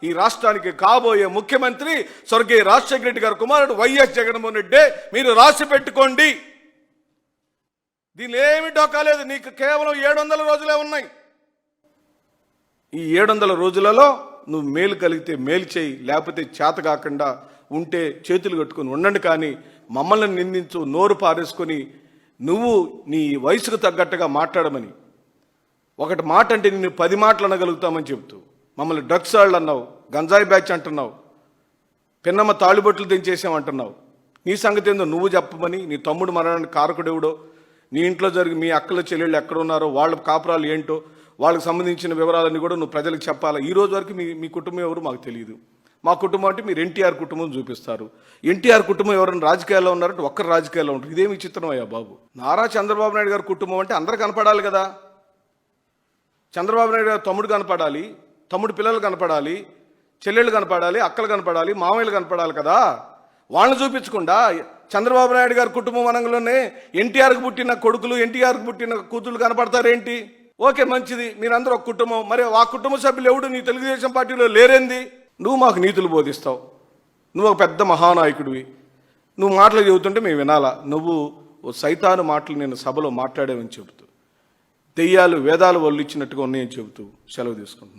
ఈ రాష్ట్రానికి కాబోయే ముఖ్యమంత్రి స్వర్గీయ రాజశేఖర రెడ్డి గారి కుమారుడు వైఎస్ జగన్మోహన్ రెడ్డి. మీరు రాసి పెట్టుకోండి. దీనిలో ఏమి డోకాలేదు. నీకు కేవలం 700 రోజులే ఉన్నాయి. ఈ 700 రోజులలో నువ్వు మేలు కలిగితే మేలు చేయి, లేకపోతే చేత కాకుండా ఉంటే చేతులు కట్టుకొని ఉండండి. కానీ మమ్మల్ని నిందించు, నోరు పారేసుకొని నువ్వు నీ వయసుకు తగ్గట్టుగా మాట్లాడమని, ఒకటి మాట అంటే నిన్ను 10 మాటలు అనగలుగుతామని చెబుతూ మమ్మల్ని డ్రగ్స్ వాళ్ళు అన్నావు, గంజాయి బ్యాచ్ అంటున్నావు, పిన్నమ్మ తాళిబొట్లు దించేసామంటున్నావు. నీ సంగతి ఏందో నువ్వు చెప్పమని. నీ తమ్ముడు మరణానికి కారకుడెవడో, నీ ఇంట్లో జరిగి మీ అక్కల చెల్లెళ్ళు ఎక్కడ ఉన్నారో, వాళ్ళ కాపురాలు ఏంటో, వాళ్ళకి సంబంధించిన వివరాలన్నీ కూడా నువ్వు ప్రజలకు చెప్పాలా. ఈ రోజు వరకు మీ కుటుంబం ఎవరు మాకు తెలియదు. మా కుటుంబం అంటే మీరు ఎన్టీఆర్ కుటుంబం చూపిస్తారు. ఎన్టీఆర్ కుటుంబం ఎవరైనా రాజకీయాల్లో ఉన్నారంటే ఒక్కరు రాజకీయాల్లో ఉంటారు. ఇదేమి విచిత్రం అయ్యా బాబు. నారా చంద్రబాబు నాయుడు గారి కుటుంబం అంటే అందరూ కనపడాలి కదా. చంద్రబాబు నాయుడు గారు తమ్ముడు కనపడాలి, తమ్ముడు పిల్లలు కనపడాలి, చెల్లెళ్ళు కనపడాలి, అక్కలు కనపడాలి, మామయ్యలు కనపడాలి కదా. వాళ్ళని చూపించకుండా చంద్రబాబు నాయుడు గారి కుటుంబం అనంలోనే ఎన్టీఆర్కి పుట్టిన కొడుకులు, ఎన్టీఆర్కి పుట్టిన కూతుళ్ళు కనపడతారేంటి? ఓకే, మంచిది, మీరందరూ ఒక కుటుంబం. మరి ఆ కుటుంబ సభ్యులు ఎవడు నీ తెలుగుదేశం పార్టీలో లేరేంది? నువ్వు మాకు నీతులు బోధిస్తావు. నువ్వు ఒక పెద్ద మహానాయకుడివి. నువ్వు మాటలు చెబుతుంటే మేము వినాలా? నువ్వు సైతాను మాటలు నేను సభలో మాట్లాడేవని చెబుతూ, దెయ్యాలు వేదాలు వల్లిచ్చినట్టుగా ఉన్నాయని చెబుతూ సెలవు తీసుకుంటున్నాను.